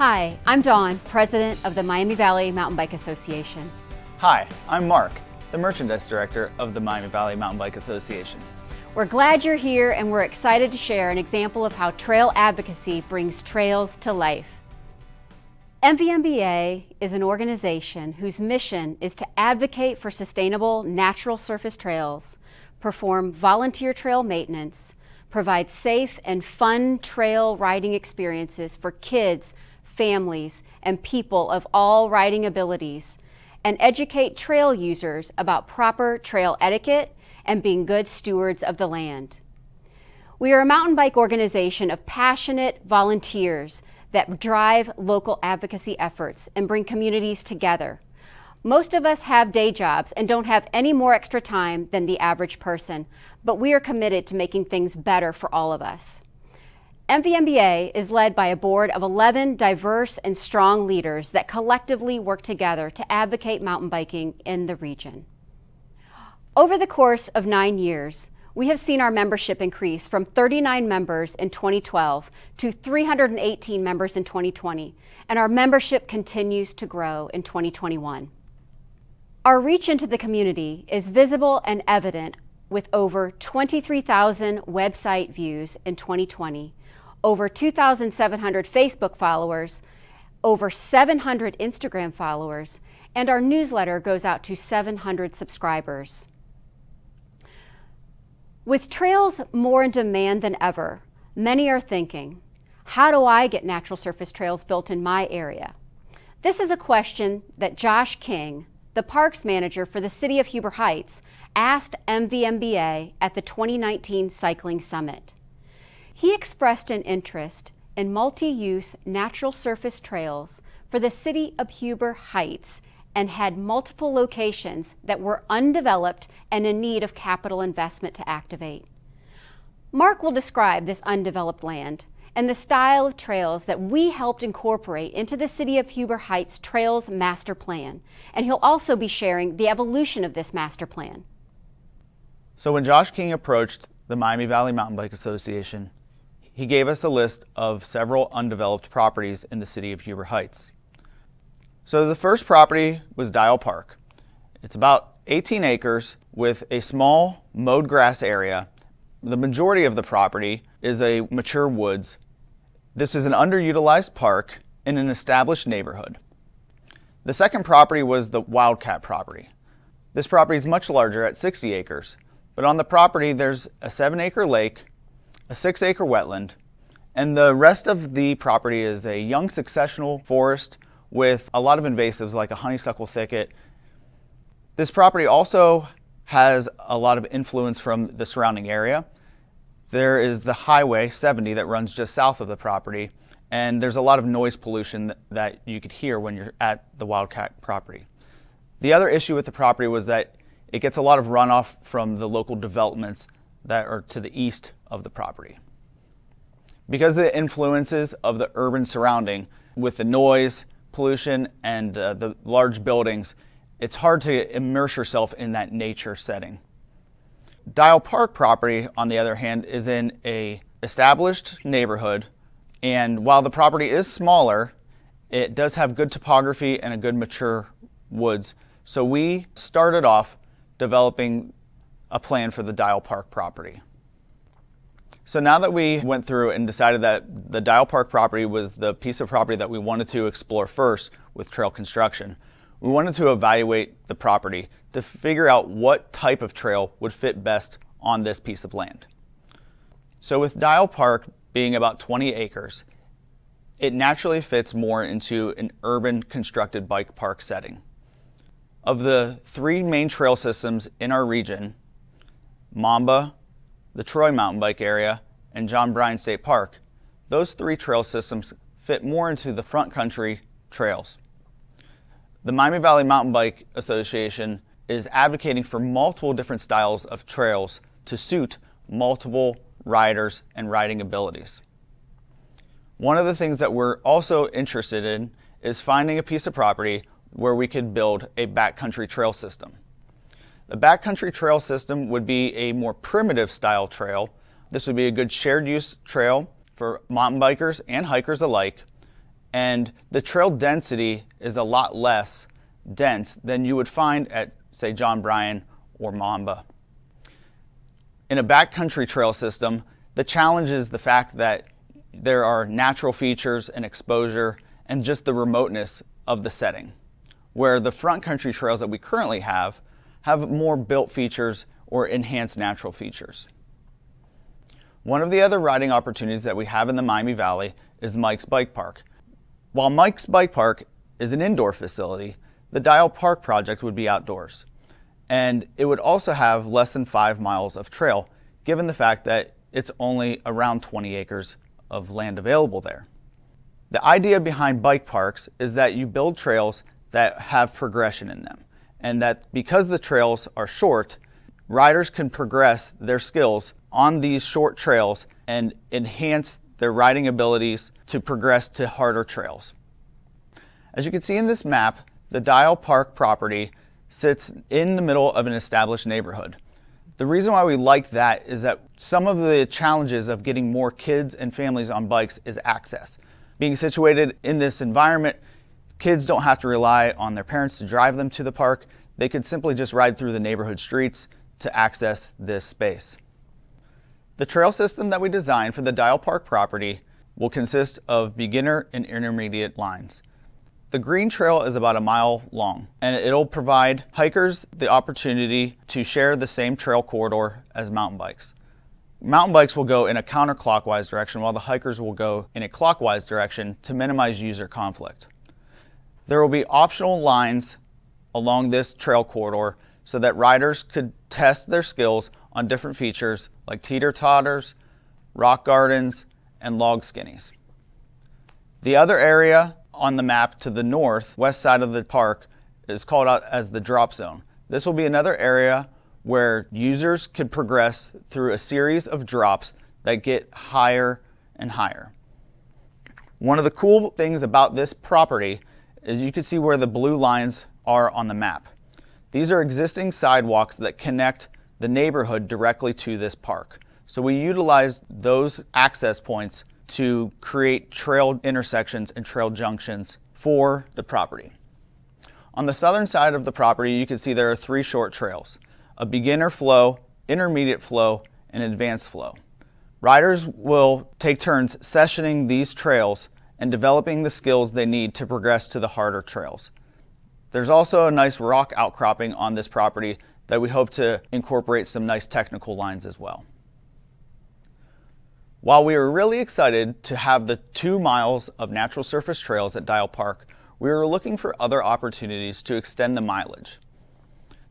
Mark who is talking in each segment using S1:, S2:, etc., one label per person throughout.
S1: Hi, I'm Dawn, President of the Miami Valley Mountain Bike Association.
S2: Hi, I'm Mark, the Merchandise Director of the Miami Valley Mountain Bike Association.
S1: We're glad you're here and we're excited to share an example of how trail advocacy brings trails to life. MVMBA is an organization whose mission is to advocate for sustainable natural surface trails, perform volunteer trail maintenance, provide safe and fun trail riding experiences for kids, families, and people of all riding abilities, and educate trail users about proper trail etiquette and being good stewards of the land. We are a mountain bike organization of passionate volunteers that drive local advocacy efforts and bring communities together. Most of us have day jobs and don't have any more extra time than the average person, but we are committed to making things better for all of us. MVMBA is led by a board of 11 diverse and strong leaders that collectively work together to advocate mountain biking in the region. Over the course of 9 years, we have seen our membership increase from 39 members in 2012 to 318 members in 2020, and our membership continues to grow in 2021. Our reach into the community is visible and evident with over 23,000 website views in 2020, over 2,700 Facebook followers, over 700 Instagram followers, and our newsletter goes out to 700 subscribers. With trails more in demand than ever, many are thinking, how do I get natural surface trails built in my area? This is a question that Josh King, the parks manager for the city of Huber Heights, asked MVMBA at the 2019 Cycling Summit. He expressed an interest in multi-use natural surface trails for the city of Huber Heights and had multiple locations that were undeveloped and in need of capital investment to activate. Mark will describe this undeveloped land and the style of trails that we helped incorporate into the City of Huber Heights Trails Master Plan, and he'll also be sharing the evolution of this master plan.
S2: So when Josh King approached the Miami Valley Mountain Bike Association, he gave us a list of several undeveloped properties in the City of Huber Heights. So the first property was Dial Park. It's about 18 acres with a small mowed grass area. The majority of the property is a mature woods. This is an underutilized park in an established neighborhood. The second property was the Wildcat Property. This property is much larger at 60 acres, but on the property there's a 7-acre lake, a 6-acre wetland, and the rest of the property is a young successional forest with a lot of invasives like a honeysuckle thicket. This property also has a lot of influence from the surrounding area. There is the Highway 70 that runs just south of the property, and there's a lot of noise pollution that you could hear when you're at the Wildcat Property. The other issue with the property was that it gets a lot of runoff from the local developments that are to the east of the property. Because of the influences of the urban surrounding with the noise, pollution, and the large buildings, it's hard to immerse yourself in that nature setting. Dial Park property, on the other hand, is in a established neighborhood, and while the property is smaller, it does have good topography and a good mature woods. So we started off developing a plan for the Dial Park property. So now that we went through and decided that the Dial Park property was the piece of property that we wanted to explore first with trail construction, we wanted to evaluate the property to figure out what type of trail would fit best on this piece of land. So with Dial Park being about 20 acres, it naturally fits more into an urban constructed bike park setting. Of the 3 main trail systems in our region, Mamba, the Troy Mountain Bike Area, and John Bryan State Park, those 3 trail systems fit more into the front country trails. The Miami Valley Mountain Bike Association is advocating for multiple different styles of trails to suit multiple riders and riding abilities. One of the things that we're also interested in is finding a piece of property where we could build a backcountry trail system. The backcountry trail system would be a more primitive style trail. This would be a good shared use trail for mountain bikers and hikers alike. and the trail density is a lot less dense than you would find at, say, John Bryan or Mamba. In a backcountry trail system, the challenge is the fact that there are natural features and exposure and just the remoteness of the setting, where the front country trails that we currently have more built features or enhanced natural features. One of the other riding opportunities that we have in the Miami Valley is Mike's Bike Park. While Mike's Bike Park is an indoor facility, the Dial Park project would be outdoors. And it would also have less than 5 miles of trail, given the fact that it's only around 20 acres of land available there. The idea behind bike parks is that you build trails that have progression in them, and that because the trails are short, riders can progress their skills on these short trails and enhance their riding abilities to progress to harder trails. As you can see in this map, the Dial Park property sits in the middle of an established neighborhood. The reason why we like that is that some of the challenges of getting more kids and families on bikes is access. Being situated in this environment, kids don't have to rely on their parents to drive them to the park. They could simply just ride through the neighborhood streets to access this space. The trail system that we designed for the Dial Park property will consist of beginner and intermediate lines. The green trail is about 1 mile long, and it'll provide hikers the opportunity to share the same trail corridor as mountain bikes. Mountain bikes will go in a counterclockwise direction, while the hikers will go in a clockwise direction to minimize user conflict. There will be optional lines along this trail corridor so that riders could test their skills on different features like teeter-totters, rock gardens, and log skinnies. The other area on the map to the northwest side of the park is called out as the drop zone. This will be another area where users can progress through a series of drops that get higher and higher. One of the cool things about this property is you can see where the blue lines are on the map. These are existing sidewalks that connect the neighborhood directly to this park. So we utilized those access points to create trail intersections and trail junctions for the property. On the southern side of the property, you can see there are 3 short trails: a beginner flow, intermediate flow, and advanced flow. Riders will take turns sessioning these trails and developing the skills they need to progress to the harder trails. There's also a nice rock outcropping on this property that we hope to incorporate some nice technical lines as well. While we were really excited to have the 2 miles of natural surface trails at Dial Park, we were looking for other opportunities to extend the mileage.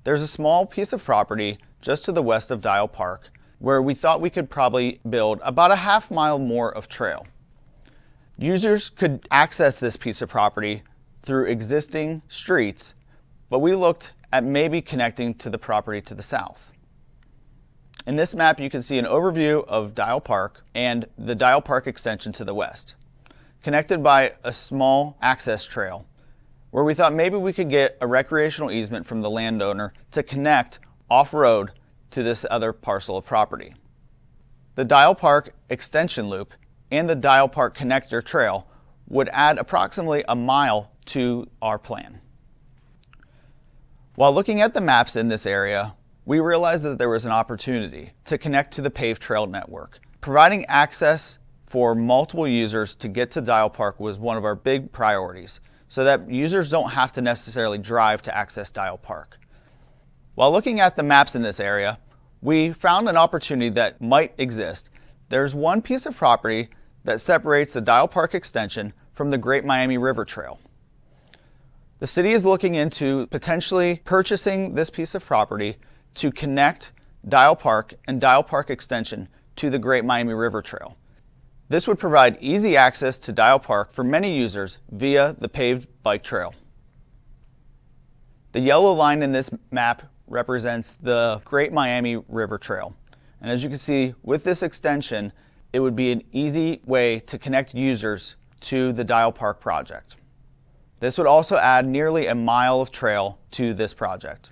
S2: There's a small piece of property just to the west of Dial Park where we thought we could probably build about a half mile more of trail. Users could access this piece of property through existing streets, but we looked at maybe connecting to the property to the south. In this map, you can see an overview of Dial Park and the Dial Park extension to the west, connected by a small access trail, where we thought maybe we could get a recreational easement from the landowner to connect off-road to this other parcel of property. The Dial Park extension loop and the Dial Park connector trail would add approximately 1 mile to our plan. While looking at the maps in this area, we realized that there was an opportunity to connect to the paved trail network. Providing access for multiple users to get to Dial Park was one of our big priorities, so that users don't have to necessarily drive to access Dial Park. While looking at the maps in this area, we found an opportunity that might exist. There's one piece of property that separates the Dial Park extension from the Great Miami River Trail. The city is looking into potentially purchasing this piece of property to connect Dial Park and Dial Park extension to the Great Miami River Trail. This would provide easy access to Dial Park for many users via the paved bike trail. The yellow line in this map represents the Great Miami River Trail. And as you can see, with this extension, it would be an easy way to connect users to the Dial Park project. This would also add nearly 1 mile of trail to this project.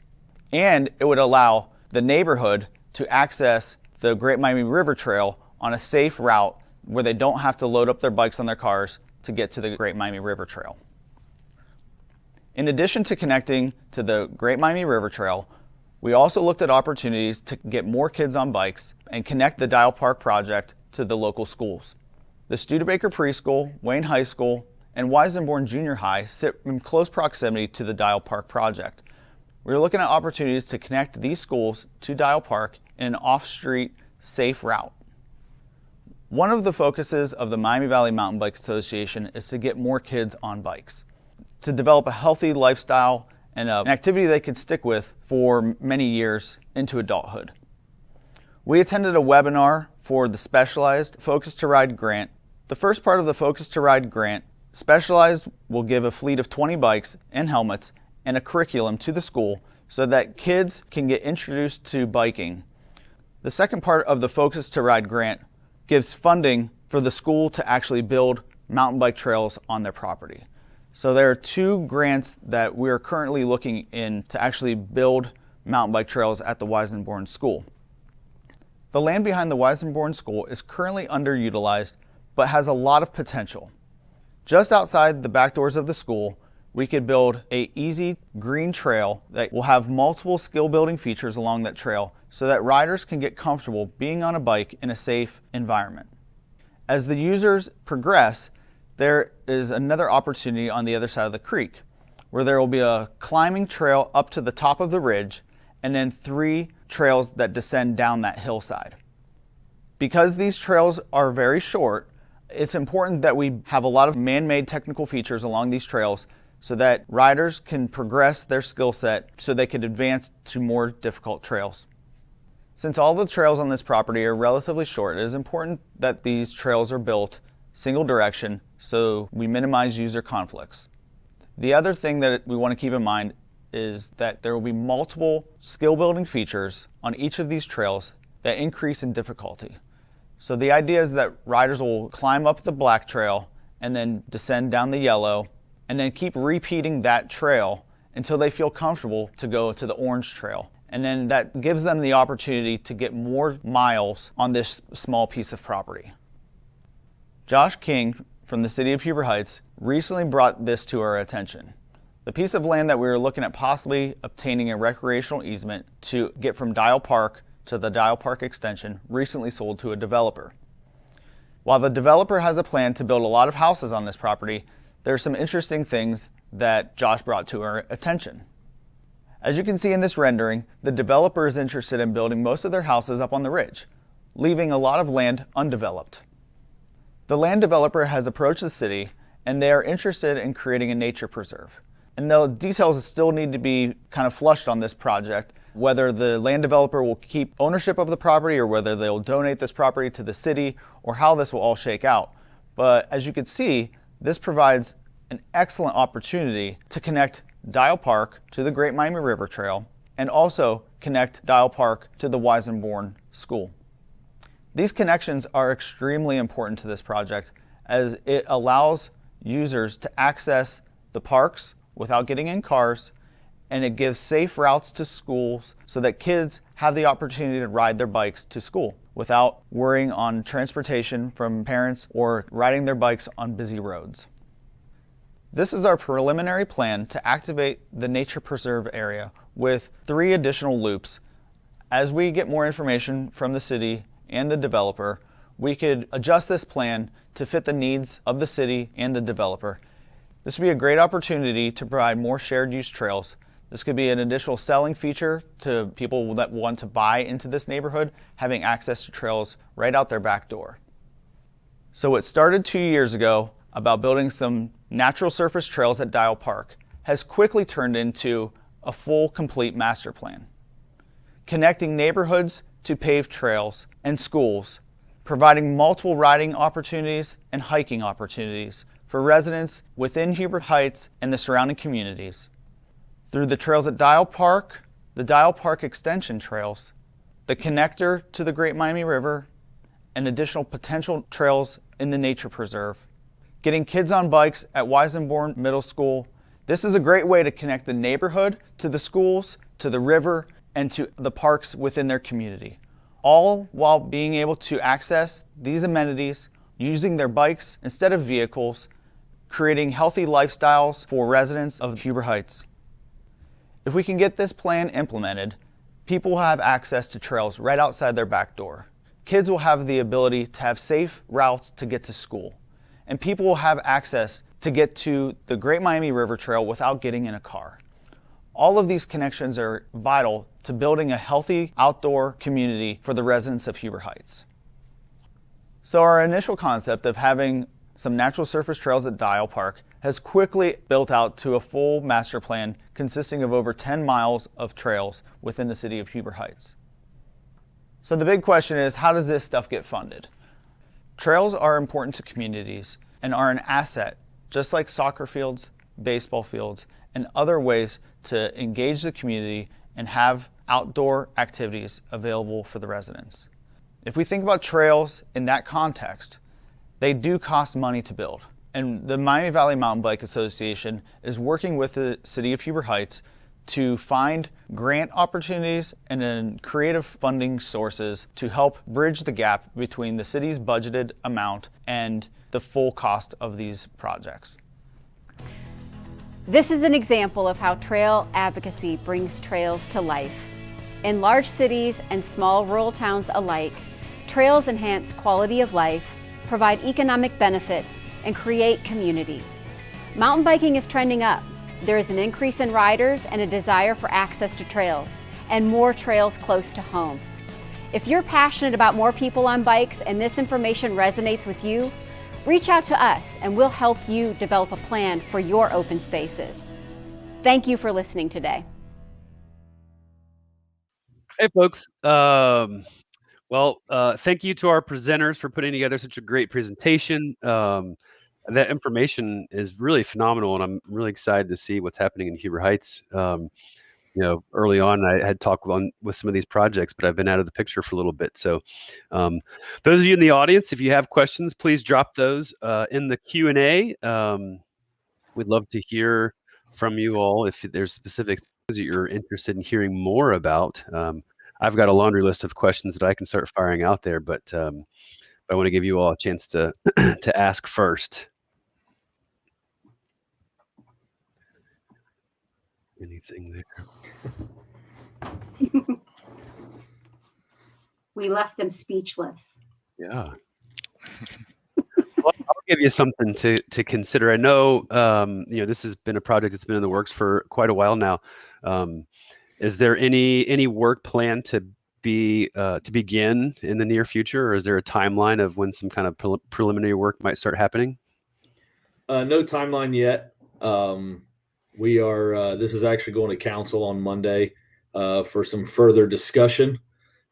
S2: And it would allow the neighborhood to access the Great Miami River Trail on a safe route where they don't have to load up their bikes on their cars to get to the Great Miami River Trail. In addition to connecting to the Great Miami River Trail, we also looked at opportunities to get more kids on bikes and connect the Dial Park project to the local schools. The Studebaker Preschool, Wayne High School, and Weisenborn Junior High sit in close proximity to the Dial Park project. We're looking at opportunities to connect these schools to Dial Park in an off-street, safe route. One of the focuses of the Miami Valley Mountain Bike Association is to get more kids on bikes, to develop a healthy lifestyle and an activity they can stick with for many years into adulthood. We attended a webinar for the Specialized Focus to Ride grant. The first part of the Focus to Ride grant, Specialized will give a fleet of 20 bikes and helmets and a curriculum to the school so that kids can get introduced to biking. The second part of the Focus to Ride grant gives funding for the school to actually build mountain bike trails on their property. So there are two grants that we are currently looking in to actually build mountain bike trails at the Weisenborn School. The land behind the Weisenborn School is currently underutilized, but has a lot of potential. Just outside the back doors of the school, we could build an easy green trail that will have multiple skill building features along that trail so that riders can get comfortable being on a bike in a safe environment. As the users progress, there is another opportunity on the other side of the creek where there will be a climbing trail up to the top of the ridge and then 3 trails that descend down that hillside. Because these trails are very short, it's important that we have a lot of man-made technical features along these trails so that riders can progress their skill set so they can advance to more difficult trails. Since all the trails on this property are relatively short, it is important that these trails are built single direction so we minimize user conflicts. The other thing that we want to keep in mind is that there will be multiple skill building features on each of these trails that increase in difficulty. So the idea is that riders will climb up the black trail and then descend down the yellow and then keep repeating that trail until they feel comfortable to go to the orange trail. And then that gives them the opportunity to get more miles on this small piece of property. Josh King from the city of Huber Heights recently brought this to our attention. The piece of land that we were looking at possibly obtaining a recreational easement to get from Dial Park to the Dial Park extension recently sold to a developer. While the developer has a plan to build a lot of houses on this property, there are some interesting things that Josh brought to our attention. As you can see in this rendering, the developer is interested in building most of their houses up on the ridge, leaving a lot of land undeveloped. The land developer has approached the city and they are interested in creating a nature preserve. And the details still need to be kind of flushed on this project, whether the land developer will keep ownership of the property or whether they'll donate this property to the city or how this will all shake out. But as you can see, this provides an excellent opportunity to connect Dial Park to the Great Miami River Trail and also connect Dial Park to the Weisenborn School. These connections are extremely important to this project as it allows users to access the parks without getting in cars, and it gives safe routes to schools so that kids have the opportunity to ride their bikes to school without worrying on transportation from parents or riding their bikes on busy roads. This is our preliminary plan to activate the nature preserve area with 3 additional loops. As we get more information from the city and the developer, we could adjust this plan to fit the needs of the city and the developer. This would be a great opportunity to provide more shared use trails. This could be an additional selling feature to people that want to buy into this neighborhood, having access to trails right out their back door. So what started 2 years ago about building some natural surface trails at Dial Park has quickly turned into a full, complete master plan. Connecting neighborhoods to paved trails and schools, providing multiple riding opportunities and hiking opportunities for residents within Huber Heights and the surrounding communities. Through the trails at Dial Park, the Dial Park extension trails, the connector to the Great Miami River, and additional potential trails in the nature preserve. Getting kids on bikes at Weisenborn Middle School. This is a great way to connect the neighborhood to the schools, to the river, and to the parks within their community. All while being able to access these amenities using their bikes instead of vehicles creating healthy lifestyles for residents of Huber Heights. If we can get this plan implemented, people will have access to trails right outside their back door. Kids will have the ability to have safe routes to get to school, and people will have access to get to the Great Miami River Trail without getting in a car. All of these connections are vital to building a healthy outdoor community for the residents of Huber Heights. So our initial concept of having some natural surface trails at Dial Park has quickly built out to a full master plan consisting of over 10 miles of trails within the city of Huber Heights. So the big question is, how does this stuff get funded? Trails are important to communities and are an asset, just like soccer fields, baseball fields, and other ways to engage the community and have outdoor activities available for the residents. If we think about trails in that context, they do cost money to build. And the Miami Valley Mountain Bike Association is working with the city of Huber Heights to find grant opportunities and then creative funding sources to help bridge the gap between the city's budgeted amount and the full cost of these projects.
S1: This is an example of how trail advocacy brings trails to life. In large cities and small rural towns alike, trails enhance quality of life, provide economic benefits, and create community. Mountain biking is trending up. There is an increase in riders and a desire for access to trails, and more trails close to home. If you're passionate about more people on bikes and this information resonates with you, reach out to us and we'll help you develop a plan for your open spaces. Thank you for listening today.
S3: Hey folks, thank you to our presenters for putting together such a great presentation. That information is really phenomenal, and I'm really excited to see what's happening in Huber Heights. Early on, I had talked with some of these projects, but I've been out of the picture for a little bit. So those of you in the audience, if you have questions, please drop those in the Q&A. We'd love to hear from you all if there's specific things that you're interested in hearing more about. I've got a laundry list of questions that I can start firing out there, but I want to give you all a chance to to ask first. Anything there?
S1: We left them speechless.
S3: Yeah. Well, I'll give you something to consider. I know, this has been a project that's been in the works for quite a while now. Is there any work plan to begin in the near future, or is there a timeline of when some kind of preliminary work might start happening?
S4: No timeline yet. We are. This is actually going to council on Monday for some further discussion.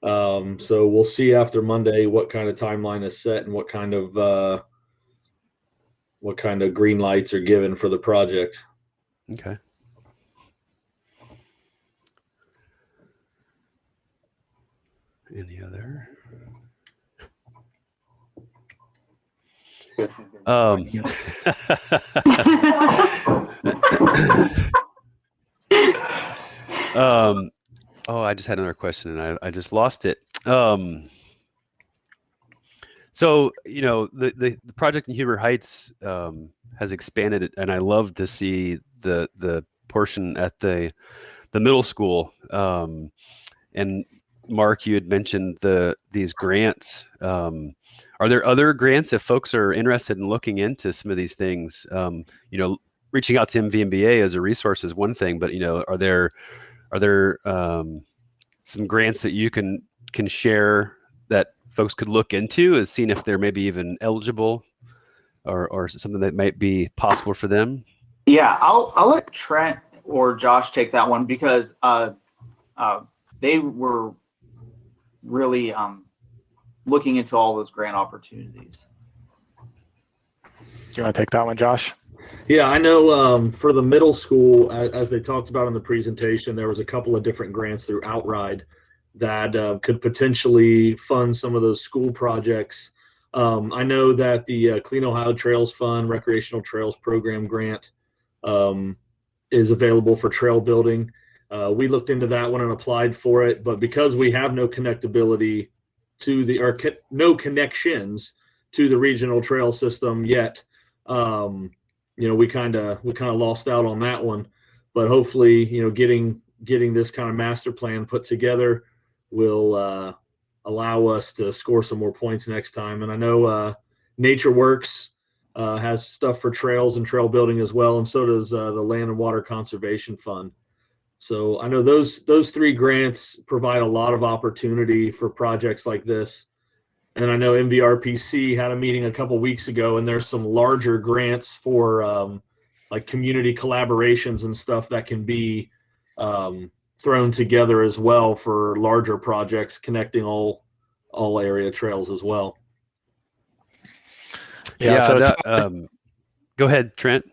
S4: So we'll see after Monday what kind of timeline is set and what kind of green lights are given for the project.
S3: Okay. Any other? I just had another question and I just lost it. So, the project in Huber Heights has expanded, and I love to see the portion at the middle school. And Mark, you had mentioned these grants. Are there other grants if folks are interested in looking into some of these things? Reaching out to MVMBA as a resource is one thing, but are there some grants that you can share that folks could look into as seeing if they're maybe even eligible or something that might be possible for them?
S5: Yeah, I'll let Trent or Josh take that one because they were really looking into all those grant opportunities.
S6: Do you want to take that one, Josh?
S4: Yeah, I know for the middle school, as they talked about in the presentation, there was a couple of different grants through Outride that could potentially fund some of those school projects. I know that the Clean Ohio Trails Fund Recreational Trails Program grant is available for trail building. We looked into that one and applied for it, but because we have no connectability to no connections to the regional trail system yet, we kind of lost out on that one. But hopefully, getting this kind of master plan put together will allow us to score some more points next time. And I know Nature Works has stuff for trails and trail building as well, and so does the Land and Water Conservation Fund. So I know those 3 grants provide a lot of opportunity for projects like this. And I know MVRPC had a meeting a couple weeks ago, and there's some larger grants for like community collaborations and stuff that can be thrown together as well for larger projects connecting all area trails as well.
S3: Yeah, go ahead, Trent.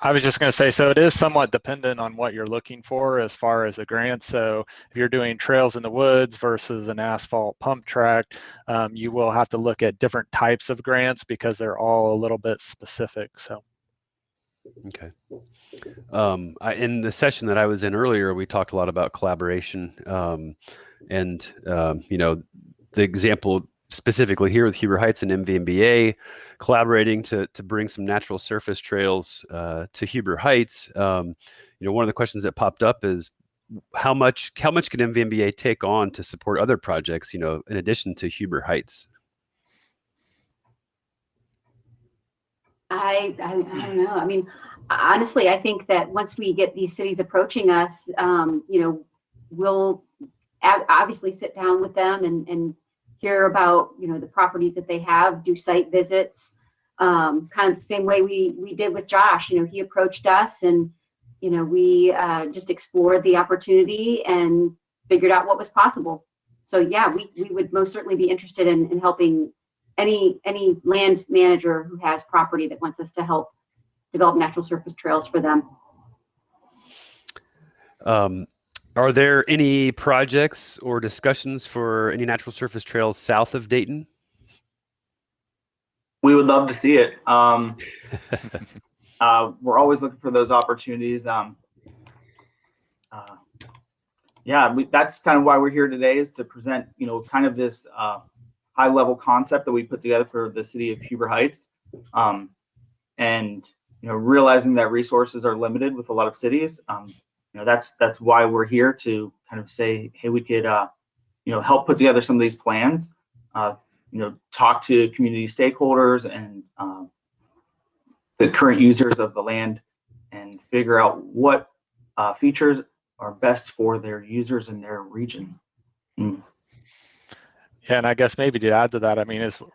S6: I was just going to say, so it is somewhat dependent on what you're looking for as far as the grant. So if you're doing trails in the woods versus an asphalt pump track, you will have to look at different types of grants because they're all a little bit specific. So.
S3: Okay. In the session that I was in earlier, we talked a lot about collaboration, and the example specifically here with Huber Heights and MVMBA collaborating to bring some natural surface trails to Huber Heights. One of the questions that popped up is how much can MVMBA take on to support other projects, in addition to Huber Heights?
S1: I don't know. I mean, honestly, I think that once we get these cities approaching us, we'll obviously sit down with them and hear about, the properties that they have, do site visits, kind of the same way we did with Josh. He approached us and, we just explored the opportunity and figured out what was possible. So yeah, we would most certainly be interested in helping any land manager who has property that wants us to help develop natural surface trails for them.
S3: Are there any projects or discussions for any natural surface trails south of Dayton?
S5: We would love to see it. We're always looking for those opportunities. That's kind of why we're here today, is to present, kind of this high-level concept that we put together for the city of Huber Heights, and realizing that resources are limited with a lot of cities. That's why we're here, to kind of say, hey, we could help put together some of these plans, talk to community stakeholders and the current users of the land, and figure out what features are best for their users in their region.
S6: Yeah, and I guess maybe to add to that,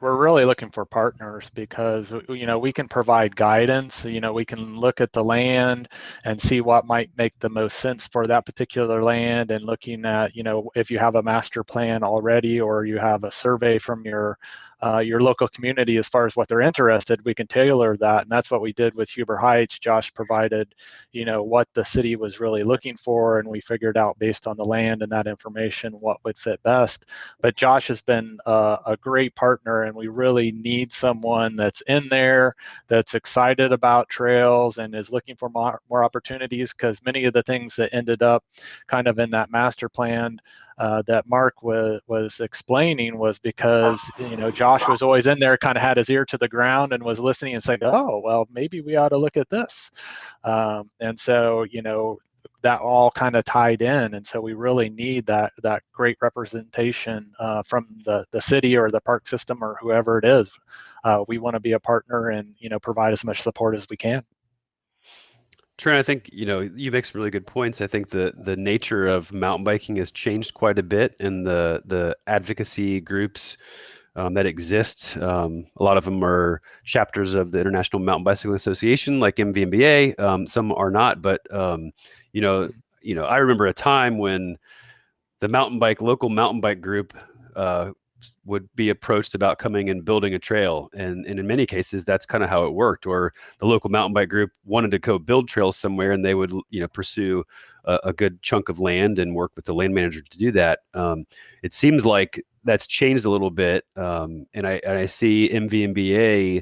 S6: we're really looking for partners, because, we can provide guidance. We can look at the land and see what might make the most sense for that particular land, and looking at, if you have a master plan already, or you have a survey from your local community as far as what they're interested, we can tailor that. And that's what we did with Huber Heights. Josh provided, what the city was really looking for, and we figured out based on the land and that information what would fit best. But Josh has been a great partner, and we really need someone that's in there, that's excited about trails and is looking for more opportunities, because many of the things that ended up kind of in that master plan that Mark was explaining was because, Josh was always in there, kind of had his ear to the ground and was listening and saying, oh, well, maybe we ought to look at this. And so, that all kind of tied in. And so we really need that great representation from the city or the park system or whoever it is. We want to be a partner and, provide as much support as we can.
S3: Trent, I think, you make some really good points. I think the nature of mountain biking has changed quite a bit, and the advocacy groups that exist. A lot of them are chapters of the International Mountain Bicycling Association, like MVMBA. Some are not, but I remember a time when the local mountain bike group would be approached about coming and building a trail, and in many cases that's kind of how it worked. Or the local mountain bike group wanted to go build trails somewhere, and they would pursue a good chunk of land and work with the land manager to do that. It seems like that's changed a little bit, and I see MVMBA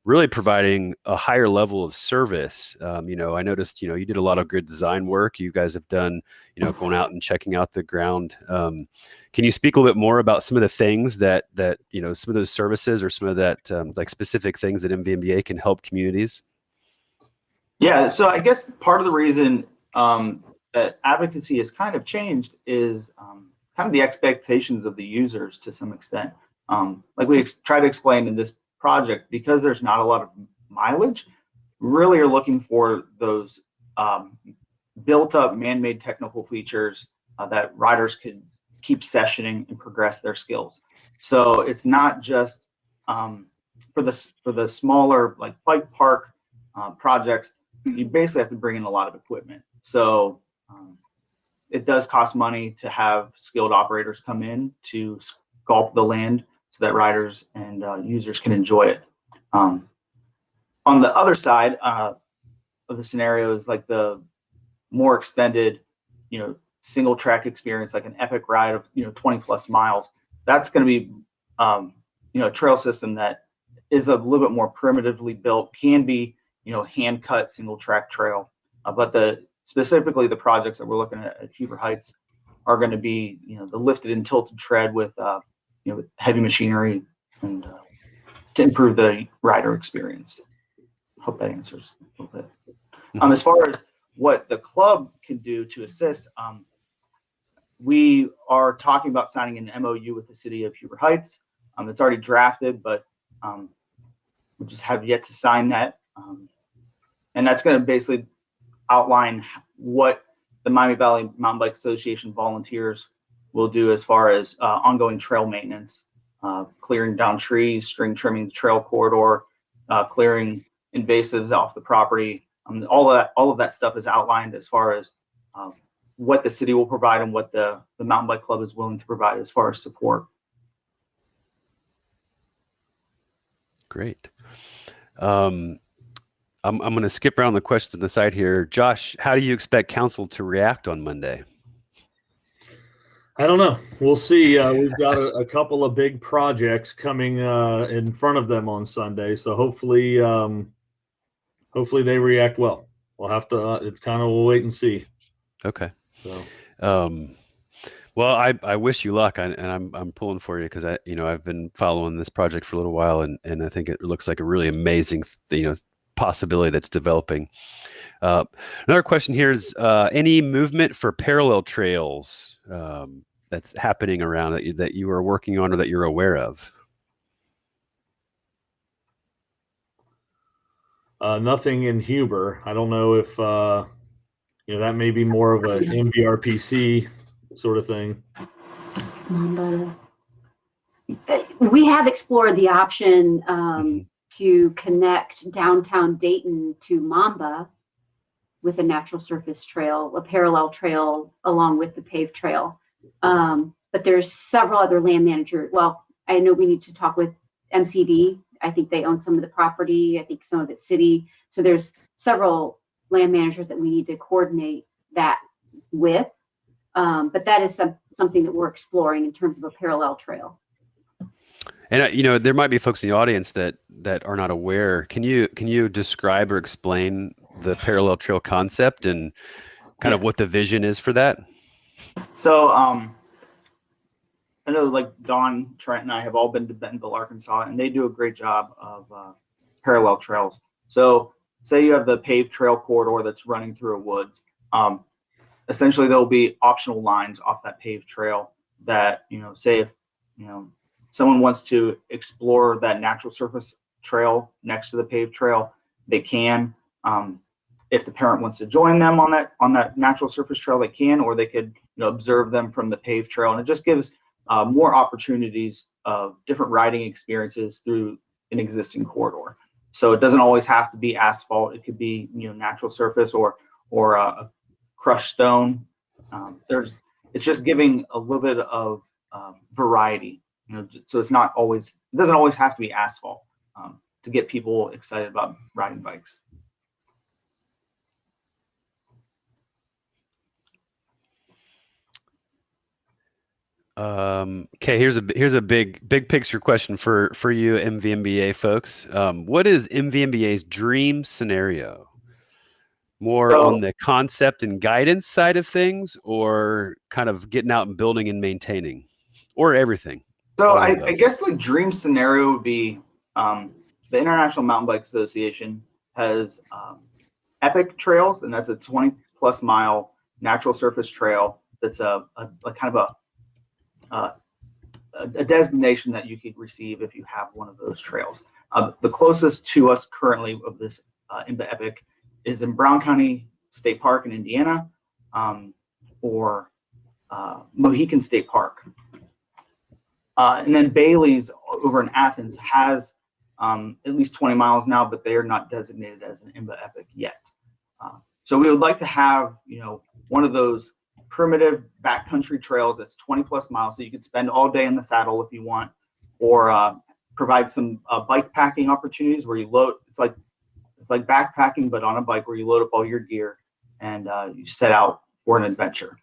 S3: really providing a higher level of service. I noticed, you did a lot of good design work. You guys have done, going out and checking out the ground. Can you speak a little bit more about some of the things that some of those services, or some of that like specific things that MVMBA can help communities?
S5: Yeah, so I guess part of the reason that advocacy has kind of changed is kind of the expectations of the users to some extent. Like we try to explain in this project, because there's not a lot of mileage, really are looking for those built-up man-made technical features that riders could keep sessioning and progress their skills. So it's not just for the smaller like bike park projects. You basically have to bring in a lot of equipment. So it does cost money to have skilled operators come in to sculpt the land so that riders and users can enjoy it. On the other side of the scenario is like the more extended, single track experience, like an epic ride of 20 plus miles. That's going to be a trail system that is a little bit more primitively built, can be hand cut single track trail, but specifically the projects that we're looking at Huber Heights are going to be the lifted and tilted tread with heavy machinery and to improve the rider experience. Hope that answers a little bit. As far as what the club can do to assist, we are talking about signing an MOU with the city of Huber Heights. It's already drafted, but we just have yet to sign that. And that's going to basically outline what the Miami Valley Mountain Bike Association volunteers will do as far as ongoing trail maintenance, clearing down trees, string trimming the trail corridor, clearing invasives off the property. All of that stuff is outlined as far as what the city will provide and what the mountain bike club is willing to provide as far as support.
S3: Great. I'm going to skip around the questions on the side here. Josh, how do you expect council to react on Monday?
S4: I don't know. We'll see. We've got a couple of big projects coming in front of them on Sunday, so hopefully they react well. We'll have to. It's kind of we'll wait and see.
S3: Okay.
S4: So.
S3: Well, I wish you luck, and I'm pulling for you because I've been following this project for a little while, and I think it looks like a really amazing possibility that's developing. Another question here is any movement for parallel trails that's happening around that you are working on or that you're aware of?
S4: Nothing in Huber. I don't know if that may be more of a MVRPC sort of thing.
S1: We have explored the option to connect downtown Dayton to Mamba with a natural surface trail, a parallel trail along with the paved trail. But there's several other land managers. Well, I know we need to talk with MCD. I think they own some of the property. I think some of it's city. So there's several land managers that we need to coordinate that with. But that is something that we're exploring in terms of a parallel trail.
S3: And there might be folks in the audience that are not aware. Can you describe or explain the parallel trail concept and kind of what the vision is for that?
S5: So I know like Don, Trent, and I have all been to Bentonville, Arkansas, and they do a great job of parallel trails. So say you have the paved trail corridor that's running through a woods. Essentially, there'll be optional lines off that paved trail that, say if, someone wants to explore that natural surface trail next to the paved trail, they can. If the parent wants to join them on that natural surface trail, they can, or they could observe them from the paved trail. And it just gives more opportunities of different riding experiences through an existing corridor. So it doesn't always have to be asphalt. It could be natural surface or a crushed stone. It's just giving a little bit of variety. So it doesn't always have to be asphalt to get people excited about riding bikes.
S3: Okay, here's a big picture question for you MVMBA folks. What is MVMBA's dream scenario? More on the concept and guidance side of things, or kind of getting out and building and maintaining, or everything?
S5: So I guess the dream scenario would be the International Mountain Bike Association has Epic Trails, and that's a 20+ mile natural surface trail. That's a kind of a designation that you could receive if you have one of those trails. The closest to us currently of this IMBA Epic is in Brown County State Park in Indiana, or Mohican State Park. And then Bailey's over in Athens has at least 20 miles now, but they are not designated as an IMBA Epic yet. So we would like to have, one of those primitive backcountry trails that's 20+ miles, so you could spend all day in the saddle if you want, or provide some bike packing opportunities where you load. It's like backpacking, but on a bike, where you load up all your gear and you set out for an adventure.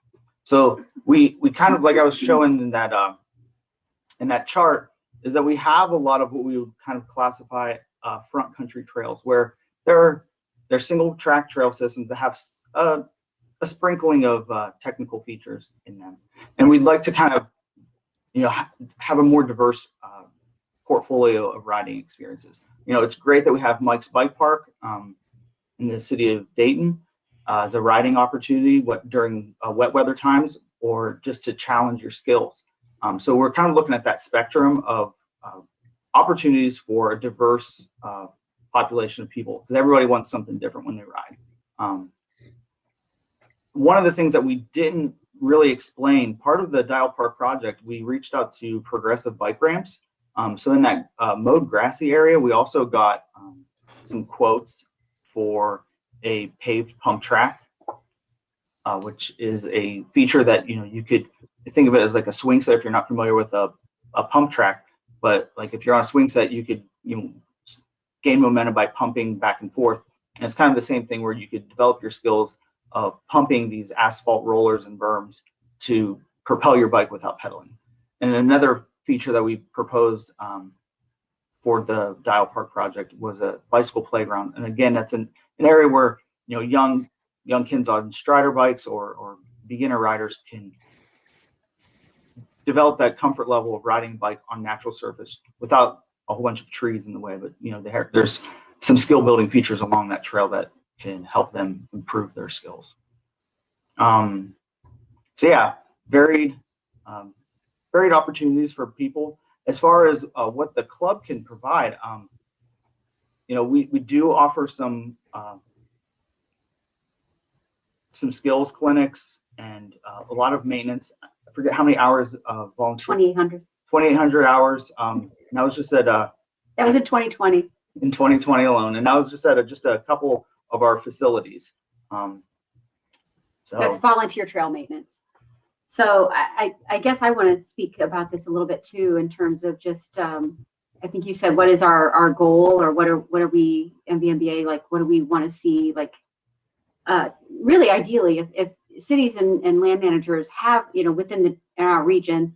S5: So we kind of, like I was showing in that chart, is that we have a lot of what we would kind of classify front country trails, where they're single track trail systems that have a sprinkling of technical features in them, and we'd like to kind of have a more diverse portfolio of riding experiences. It's great that we have Mike's Bike Park in the city of Dayton as a riding opportunity during wet weather times, or just to challenge your skills. So we're kind of looking at that spectrum of opportunities for a diverse population of people, because everybody wants something different when they ride. One of the things that we didn't really explain, part of the Dial Park project, we reached out to progressive bike ramps. So in that mowed grassy area, we also got some quotes for a paved pump track, which is a feature that you could think of it as like a swing set if you're not familiar with a pump track. But like if you're on a swing set, you could gain momentum by pumping back and forth. And it's kind of the same thing, where you could develop your skills of pumping these asphalt rollers and berms to propel your bike without pedaling. And another feature that we proposed for the Dial Park project was a bicycle playground. And again, that's an area where young kids on strider bikes or beginner riders can develop that comfort level of riding a bike on natural surface without a whole bunch of trees in the way. But there's some skill building features along that trail that can help them improve their skills. So yeah, varied opportunities for people. As far as what the club can provide, we do offer some skills clinics and a lot of maintenance. I forget how many hours of volunteer.
S1: 2,800.
S5: 2,800 hours. And I was just at
S1: that was in 2020.
S5: In 2020 alone, and I was just at a couple of our facilities. So
S1: that's volunteer trail maintenance. So I guess I want to speak about this a little bit too, in terms of just I think you said, what is our goal, or what are we MVMBA, like what do we want to see, like really ideally if cities and land managers have within our region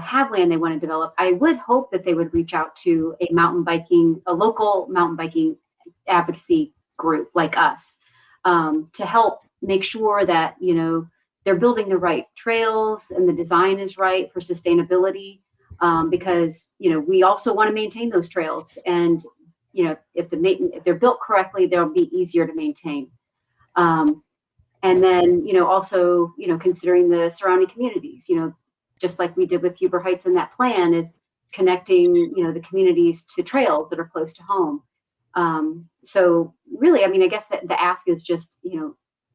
S1: have land they want to develop, I would hope that they would reach out to a local mountain biking advocacy group like us, to help make sure that they're building the right trails and the design is right for sustainability, because we also want to maintain those trails, and if they're built correctly, they'll be easier to maintain. And then also considering the surrounding communities, just like we did with Huber Heights in that plan, is connecting the communities to trails that are close to home. So really, I guess that the ask is just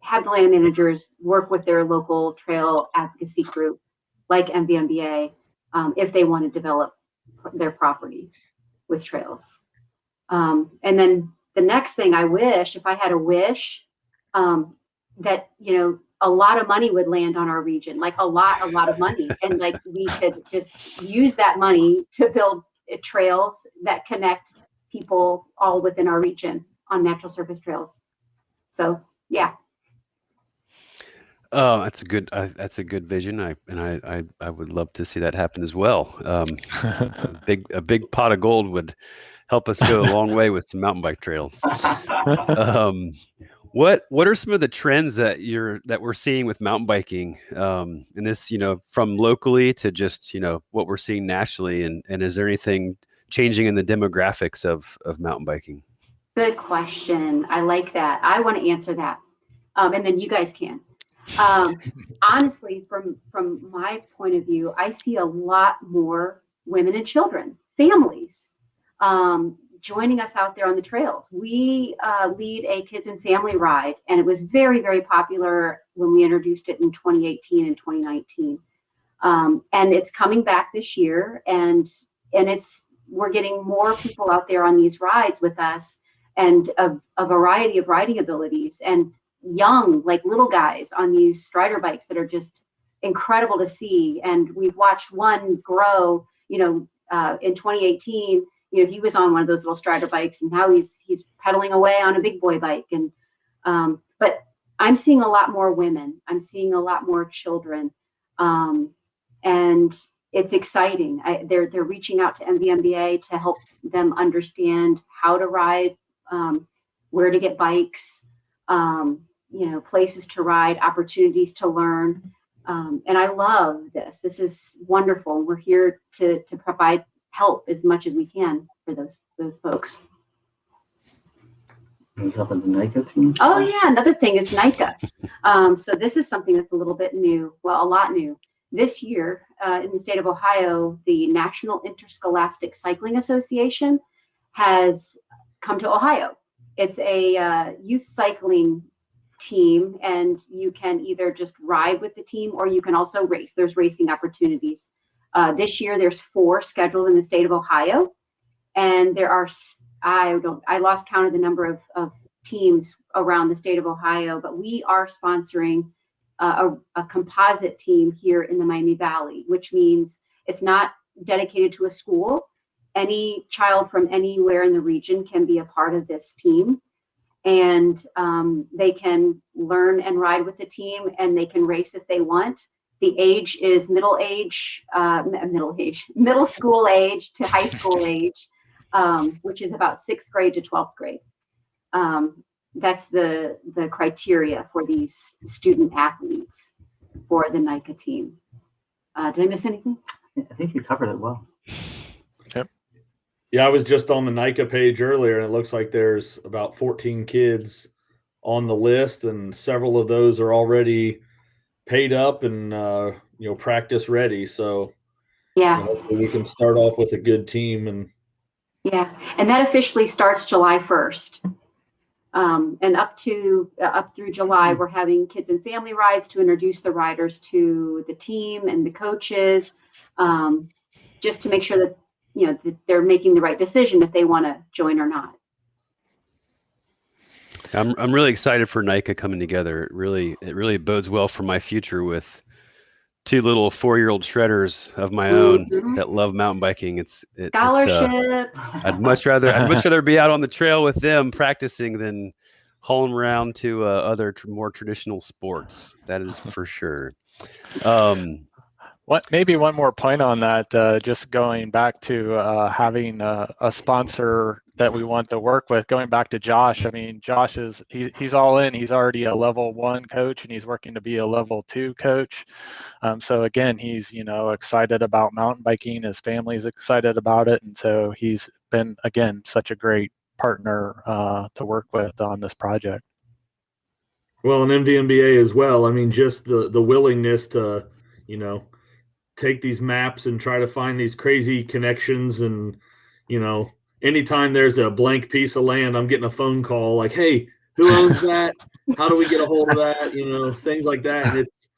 S1: have the land managers work with their local trail advocacy group like MVMBA if they want to develop their property with trails. And then the next thing I wish, if I had a wish, that a lot of money would land on our region, like a lot of money, and like we could just use that money to build trails that connect people all within our region on natural surface trails. So yeah.
S3: Oh, that's a good vision. I would love to see that happen as well. A big pot of gold would help us go a long way with some mountain bike trails. What are some of the trends that we're seeing with mountain biking, and this, from locally to just, what we're seeing nationally, and is there anything changing in the demographics of mountain biking?
S1: Good question. I like that. I want to answer that. And then you guys can. Honestly, from my point of view, I see a lot more women and children, families, joining us out there on the trails. We lead a kids and family ride, and it was very, very popular when we introduced it in 2018 and 2019. And it's coming back this year, and we're getting more people out there on these rides with us, and a variety of riding abilities, and young, like little guys on these Strider bikes that are just incredible to see. And we've watched one grow, in 2018, he was on one of those little Strider bikes, and now he's pedaling away on a big boy bike. And but I'm seeing a lot more women. I'm seeing a lot more children. And it's exciting. They're reaching out to MVMBA to help them understand how to ride, where to get bikes, places to ride, opportunities to learn. And I love this. This is wonderful. We're here to provide help as much as we can for those folks. Oh yeah, another thing is NICA. So this is something that's a little bit new, well, a lot new. This year, in the state of Ohio, the National Interscholastic Cycling Association has come to Ohio. It's a youth cycling team, and you can either just ride with the team or you can also race. There's racing opportunities. This year, there's 4 scheduled in the state of Ohio, and there are, I lost count of the number of teams around the state of Ohio, but we are sponsoring a composite team here in the Miami Valley, which means it's not dedicated to a school. Any child from anywhere in the region can be a part of this team, and they can learn and ride with the team, and they can race if they want. The age is middle school age to high school age, which is about 6th grade to 12th grade. That's the criteria for these student athletes for the NICA team. Did I miss anything?
S5: I think you covered it well.
S6: Yep.
S4: Yeah, I was just on the NICA page earlier, and it looks like there's about 14 kids on the list, and several of those are already paid up and practice ready. So
S1: Yeah.
S4: We can start off with a good team. And
S1: and that officially starts July 1st. And up through July, we're having kids and family rides to introduce the riders to the team and the coaches, just to make sure that that they're making the right decision if they want to join or not.
S3: I'm really excited for NICA coming together. It really bodes well for my future with 2 little 4-year-old shredders of my own that love mountain biking.
S1: Scholarships.
S3: I'd much rather be out on the trail with them practicing than hauling around to other more traditional sports. That is for sure.
S6: Maybe one more point on that, just going back to having a sponsor that we want to work with, going back to Josh. I mean, Josh he's all in. He's already a level 1 coach, and he's working to be a level 2 coach. So again, he's, excited about mountain biking. His family's excited about it. And so he's been, again, such a great partner to work with on this project.
S4: Well, and MVMBA as well. I mean, just the willingness to, take these maps and try to find these crazy connections. And, anytime there's a blank piece of land, I'm getting a phone call like, hey, who owns that? How do we get a hold of that? Things like that. And it's,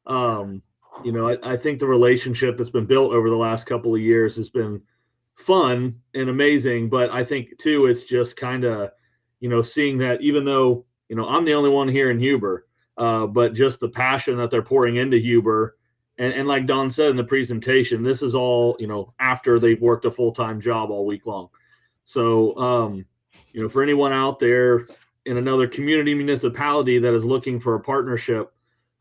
S4: I think the relationship that's been built over the last couple of years has been fun and amazing. But I think too, it's just kind of, seeing that even though, I'm the only one here in Huber, but just the passion that they're pouring into Huber. And like Don said in the presentation, this is all, after they've worked a full-time job all week long. So, for anyone out there in another community municipality that is looking for a partnership,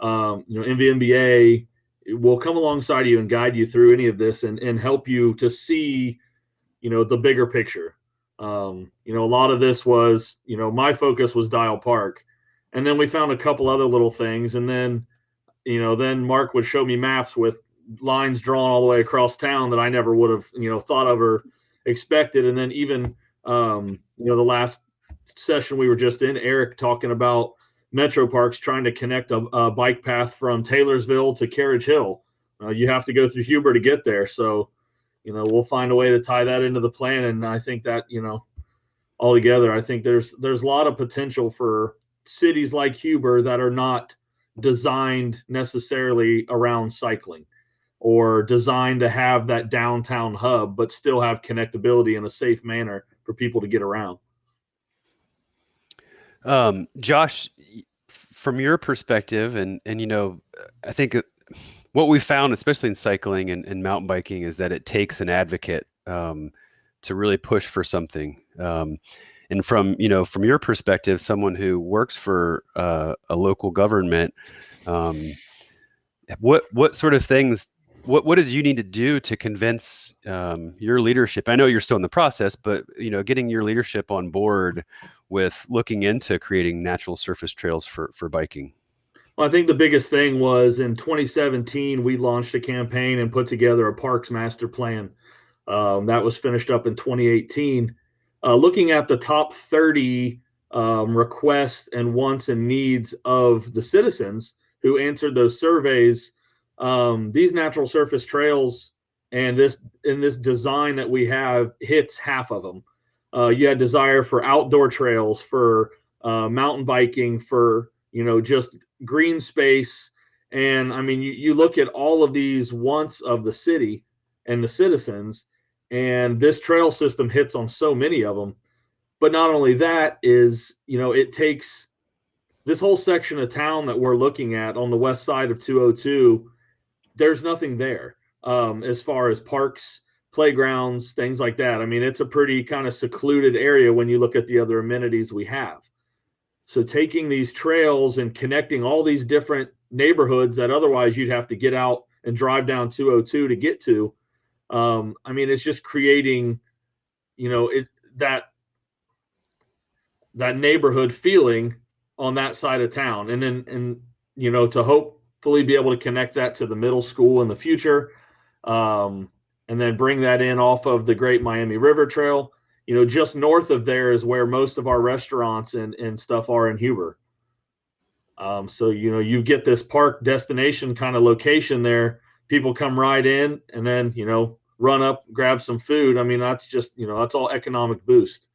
S4: MVMBA will come alongside you and guide you through any of this and help you to see, the bigger picture. A lot of this was, my focus was Dial Park. And then we found a couple other little things. And then, then Mark would show me maps with lines drawn all the way across town that I never would have, thought of or expected. And then even, the last session we were just in, Eric talking about Metro Parks trying to connect a bike path from Taylorsville to Carriage Hill. You have to go through Huber to get there. So, we'll find a way to tie that into the plan. And I think that, altogether, I think there's a lot of potential for cities like Huber that are not designed necessarily around cycling or designed to have that downtown hub, but still have connectability in a safe manner for people to get around.
S3: Josh, from your perspective, and I think what we found, especially in cycling and mountain biking, is that it takes an advocate to really push for something. And from your perspective, someone who works for a local government, what sort of things, what did you need to do to convince your leadership? I know you're still in the process, but getting your leadership on board with looking into creating natural surface trails for biking.
S4: Well, I think the biggest thing was in 2017, we launched a campaign and put together a parks master plan. That was finished up in 2018. Looking at the top 30 requests and wants and needs of the citizens who answered those surveys, these natural surface trails and this design that we have hits half of them. You had desire for outdoor trails, for mountain biking, for just green space. And I mean, you look at all of these wants of the city and the citizens, and this trail system hits on so many of them. But not only that is, it takes this whole section of town that we're looking at on the west side of 202. There's nothing there as far as parks, playgrounds, things like that. I mean, it's a pretty kind of secluded area when you look at the other amenities we have. So taking these trails and connecting all these different neighborhoods that otherwise you'd have to get out and drive down 202 to get to, I mean, it's just creating, that neighborhood feeling on that side of town. And then, to hopefully be able to connect that to the middle school in the future. And then bring that in off of the Great Miami River Trail. Just north of there is where most of our restaurants and stuff are in Huber. So, you get this park destination kind of location there. People come right in and then, run up, grab some food. I mean, that's just, that's all economic boost.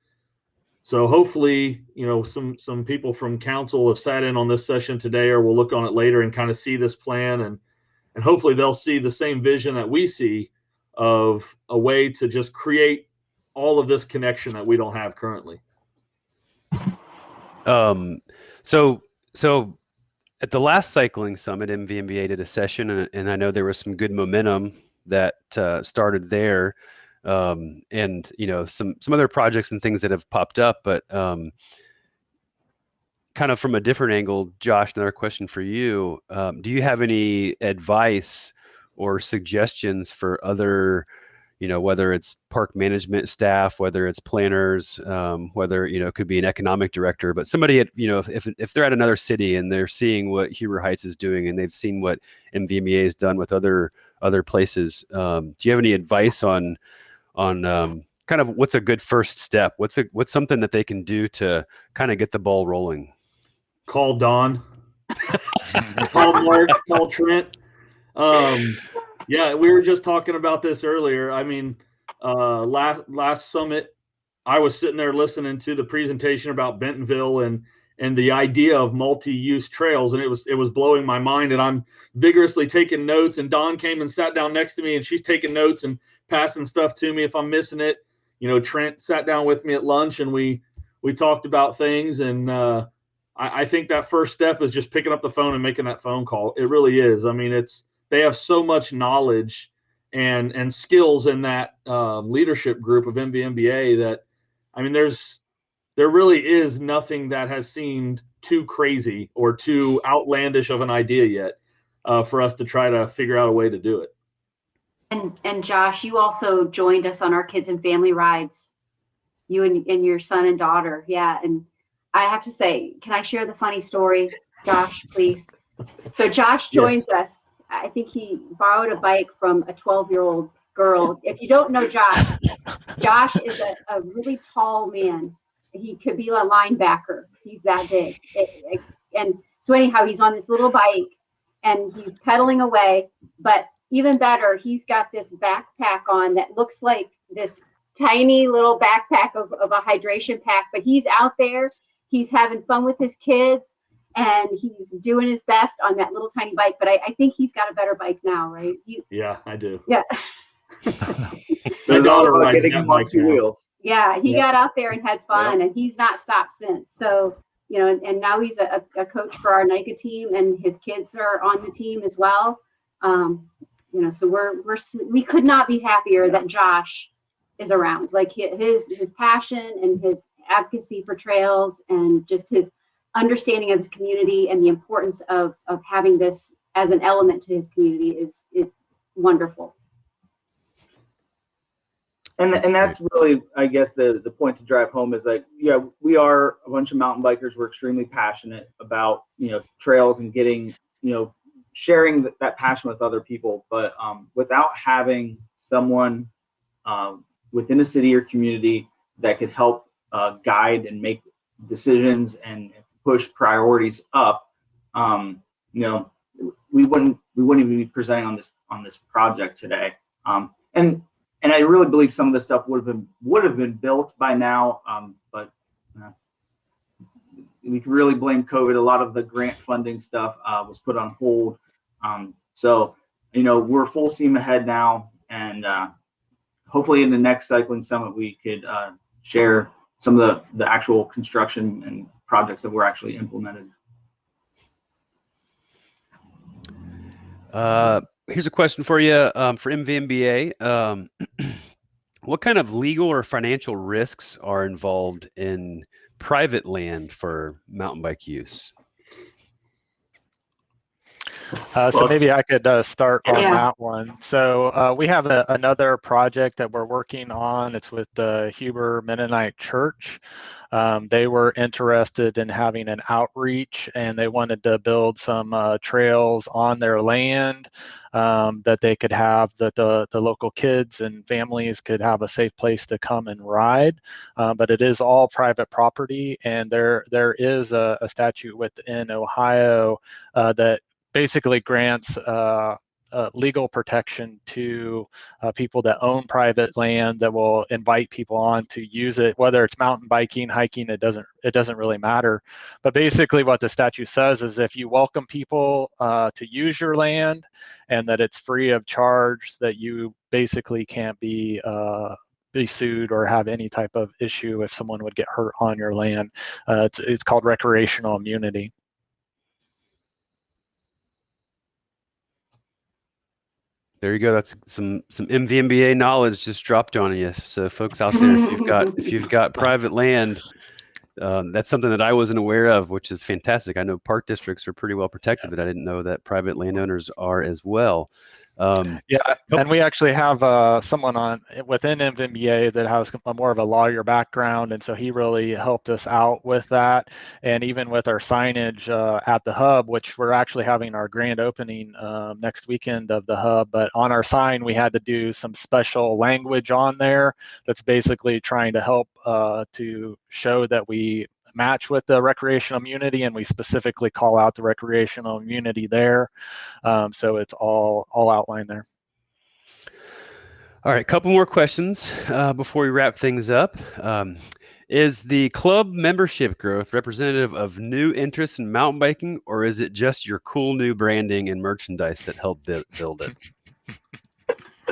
S4: So hopefully, some people from council have sat in on this session today, or will look on it later and kind of see this plan. And hopefully they'll see the same vision that we see of a way to just create all of this connection that we don't have currently.
S3: So at the last cycling summit, MVMBA did a session, and I know there was some good momentum that started there, and some other projects and things that have popped up. But kind of from a different angle, Josh, another question for you: do you have any advice or suggestions for other, whether it's park management staff, whether it's planners, whether, it could be an economic director, but somebody at, if they're at another city and they're seeing what Huber Heights is doing and they've seen what MVMEA has done with other places, do you have any advice on kind of what's a good first step? What's something that they can do to kind of get the ball rolling?
S4: Call Don, call Mark, call Trent. Yeah, we were just talking about this earlier. I mean, last summit, I was sitting there listening to the presentation about Bentonville and the idea of multi-use trails, and it was blowing my mind. And I'm vigorously taking notes. And Dawn came and sat down next to me, and she's taking notes and passing stuff to me if I'm missing it. Trent sat down with me at lunch, and we talked about things. And I think that first step is just picking up the phone and making that phone call. It really is. I mean, they have so much knowledge and skills in that leadership group of MVMBA that, I mean, there really is nothing that has seemed too crazy or too outlandish of an idea yet for us to try to figure out a way to do it.
S1: And Josh, you also joined us on our kids and family rides, you and your son and daughter. Yeah. And I have to say, can I share the funny story, Josh, please? So Josh joins us. I think he borrowed a bike from a 12-year-old girl. If you don't know Josh, Josh is a really tall man. he could be a linebacker. He's that big. And so anyhow, he's on this little bike and he's pedaling away. But even better, he's got this backpack on that looks like this tiny little backpack of a hydration pack. But he's out there. He's having fun with his kids. And he's doing his best on that little tiny bike. But I think he's got a better bike now, right?
S4: Yeah, I do.
S1: Yeah.
S4: My daughter rides
S5: getting
S4: that
S5: him on
S4: bike
S5: two
S4: now.
S5: wheels.
S1: Yeah, he got out there and had fun, and he's not stopped since. So, you know, and now he's a coach for our NICA team, and his kids are on the team as well. You know, so we could not be happier that Josh is around. Like his passion and his advocacy for trails, and just his understanding of his community and the importance of having this as an element to his community is wonderful.
S5: And that's really, I guess, the point to drive home is that, yeah, we are a bunch of mountain bikers. We're extremely passionate about, you know, trails and getting, you know, sharing that passion with other people. But without having someone within a city or community that could help guide and make decisions and push priorities up, you know, we wouldn't even be presenting on this project today. And I really believe some of this stuff would have been built by now, but we can really blame COVID. A lot of the grant funding stuff was put on hold. So, you know, we're full steam ahead now, and hopefully in the next cycling summit we could share some of the actual construction and projects that were actually implemented.
S3: Here's a question for you for MVMBA. What kind of legal or financial risks are involved in private land for mountain bike use?
S6: So maybe I could start on
S1: Yeah.
S6: that one. So we have another project that we're working on. It's with the Huber Mennonite Church. They were interested in having an outreach, and they wanted to build some trails on their land that they could have, that the local kids and families could have a safe place to come and ride. But it is all private property, and there is a statute within Ohio that basically grants legal protection to people that own private land, that will invite people on to use it, whether it's mountain biking, hiking, it doesn't really matter. But basically what the statute says is if you welcome people to use your land and that it's free of charge, that you basically can't be sued or have any type of issue if someone would get hurt on your land. It's called recreational immunity.
S3: There you go. That's some MVMBA knowledge just dropped on you. So folks out there, if you've got private land, that's something that I wasn't aware of, which is fantastic. I know park districts are pretty well protected, but I didn't know that private landowners are as well.
S6: Yeah, and we actually have someone on within MVMBA that has more of a lawyer background, and so he really helped us out with that. And even with our signage at the hub, which we're actually having our grand opening next weekend of the hub, but on our sign we had to do some special language on there that's basically trying to help to show that we match with the recreational immunity, and we specifically call out the recreational immunity there. So it's all outlined there.
S3: All right, a couple more questions before we wrap things up. Is the club membership growth representative of new interest in mountain biking, or is it just your cool new branding and merchandise that helped build it?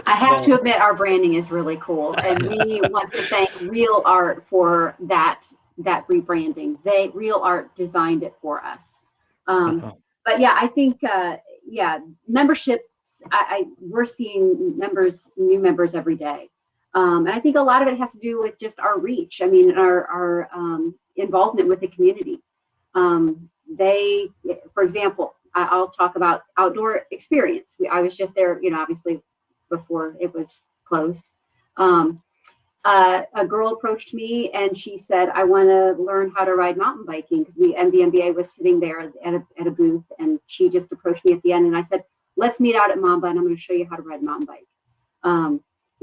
S1: I have to admit our branding is really cool, and we want to thank Real Art for that rebranding. Real Art designed it for us. But yeah, I think memberships, we're seeing new members every day. And I think a lot of it has to do with just our reach. I mean, our involvement with the community. For example, I'll talk about outdoor experience. I was just there, obviously before it was closed. A girl approached me and she said, I want to learn how to ride mountain biking, because MVMBA was sitting there at a booth, and she just approached me at the end, and I said, let's meet out at Mamba and I'm going to show you how to ride a mountain bike.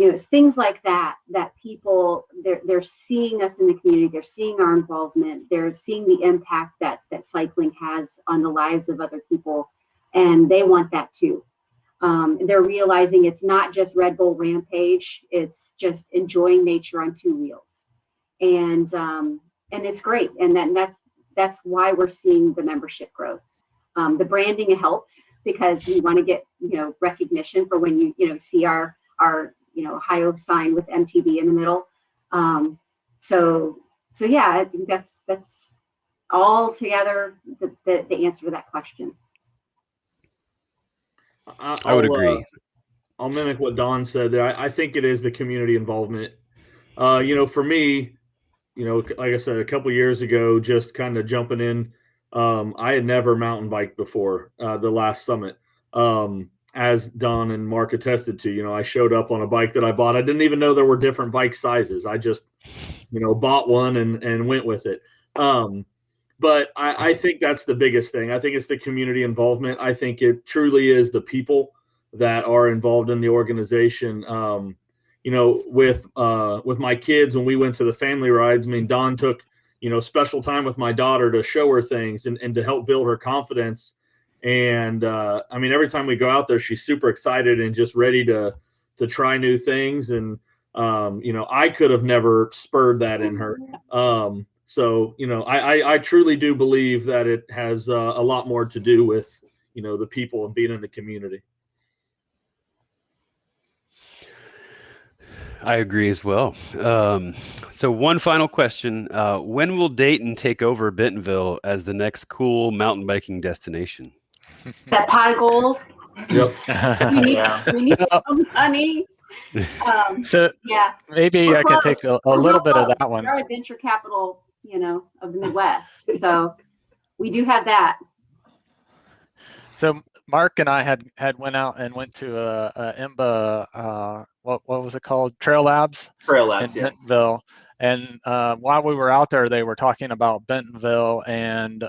S1: it's things like that people, they're seeing us in the community, they're seeing our involvement, they're seeing the impact that cycling has on the lives of other people, and they want that too. They're realizing it's not just Red Bull Rampage, it's just enjoying nature on two wheels, and it's great, and that's why we're seeing the membership growth. The branding helps because we want to get recognition for when you see our Ohio sign with MTV in the middle. So yeah, I think that's all together the answer to that question.
S3: I would agree.
S4: I'll mimic what Don said there. I think it is the community involvement. For me, like I said, a couple years ago, just kind of jumping in, I had never mountain biked before the last summit. As Don and Mark attested to, I showed up on a bike that I bought. I didn't even know there were different bike sizes. I just, bought one and went with it. But I think that's the biggest thing. I think it's the community involvement. I think it truly is the people that are involved in the organization. With my kids, when we went to the family rides, Don took, special time with my daughter to show her things and to help build her confidence. And every time we go out there, she's super excited and just ready to try new things. And, I could have never spurred that in her. So, I truly do believe that it has a lot more to do with, the people and being in the community.
S3: I agree as well. So one final question. When will Dayton take over Bentonville as the next cool mountain biking destination?
S1: That pot of gold.
S4: Yep.
S1: We need some money.
S6: So
S1: yeah,
S6: maybe
S1: we're
S6: I can
S1: close.
S6: take a
S1: We're
S6: little
S1: real
S6: bit of
S1: close.
S6: that one.
S1: We're our venture capital, of the Midwest. So we do have that.
S6: So Mark and I had went to a IMBA, what was it called? Trail Labs
S5: Trail Labs,
S6: in
S5: yes.
S6: Bentonville. And while we were out there, they were talking about Bentonville, and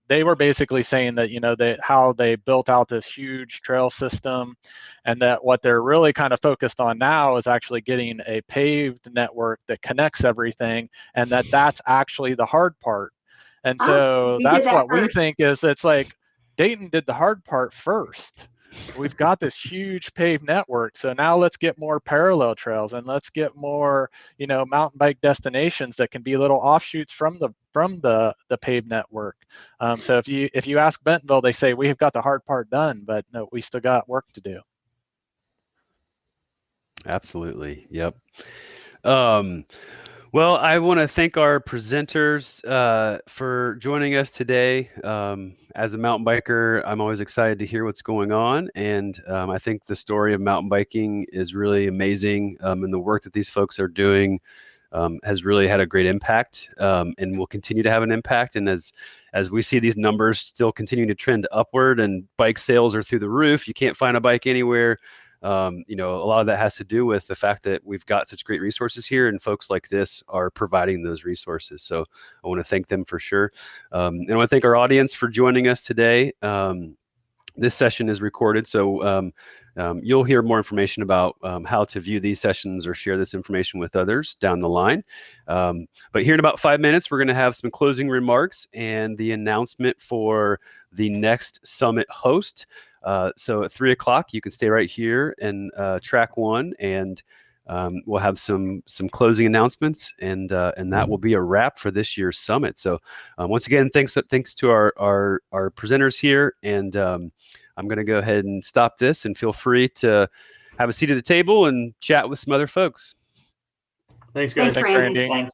S6: they were basically saying that how they built out this huge trail system, and that what they're really kind of focused on now is actually getting a paved network that connects everything, and that's actually the hard part. And so that's what we think is, it's like Dayton did the hard part first. We've got this huge paved network, so now let's get more parallel trails, and let's get more mountain bike destinations that can be little offshoots from the paved network. So if you ask Bentonville, they say we've got the hard part done, but no, we still got work to do.
S3: Absolutely. Yep. Well, I want to thank our presenters for joining us today. As a mountain biker, I'm always excited to hear what's going on, and I think the story of mountain biking is really amazing, and the work that these folks are doing has really had a great impact, and will continue to have an impact. And as we see these numbers still continuing to trend upward, and bike sales are through the roof, you can't find a bike anywhere. A lot of that has to do with the fact that we've got such great resources here, and folks like this are providing those resources. So I want to thank them for sure. And I want to thank our audience for joining us today. This session is recorded, so you'll hear more information about how to view these sessions or share this information with others down the line. But here in about 5 minutes, we're going to have some closing remarks and the announcement for the next summit host. So at 3 o'clock, you can stay right here and track one, and we'll have some closing announcements, and that will be a wrap for this year's summit. So once again, thanks to our presenters here, and I'm going to go ahead and stop this, and feel free to have a seat at the table and chat with some other folks.
S4: Thanks, guys.
S1: Thanks, Randy.
S5: Thanks.